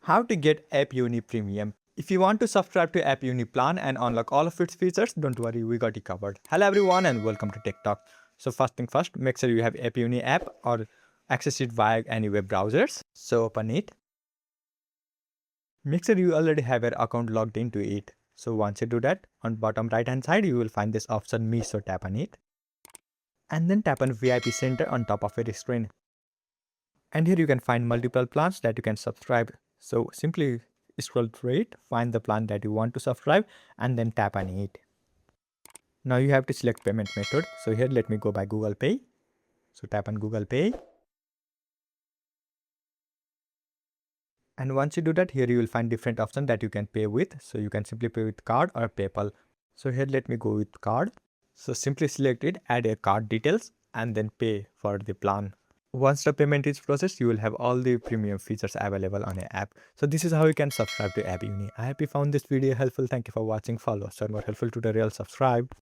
How to get APEUni Premium. If you want to subscribe to APEUni plan and unlock all of its features, don't worry, we got you covered. Hello everyone and welcome to Tech Talk. So first thing first, make sure you have APEUni app or access it via any web browsers. So open it. Make sure you already have your account logged into it. So once you do that, on bottom right hand side, you will find this option Me, so tap on it. And then tap on VIP Center on top of your screen. And here you can find multiple plans that you can subscribe. So simply scroll through it, find the plan that you want to subscribe and then tap on it. Now you have to select payment method. So here let me go by Google Pay. So tap on Google Pay. And once you do that, here you will find different options that you can pay with. So you can simply pay with card or PayPal. So here let me go with card. So simply select it, add your card details and then pay for the plan. Once the payment is processed, you will have all the premium features available on your app. So this is how you can subscribe to APEUni. I hope you found this video helpful. Thank you for watching. Follow us for more helpful tutorials. Subscribe.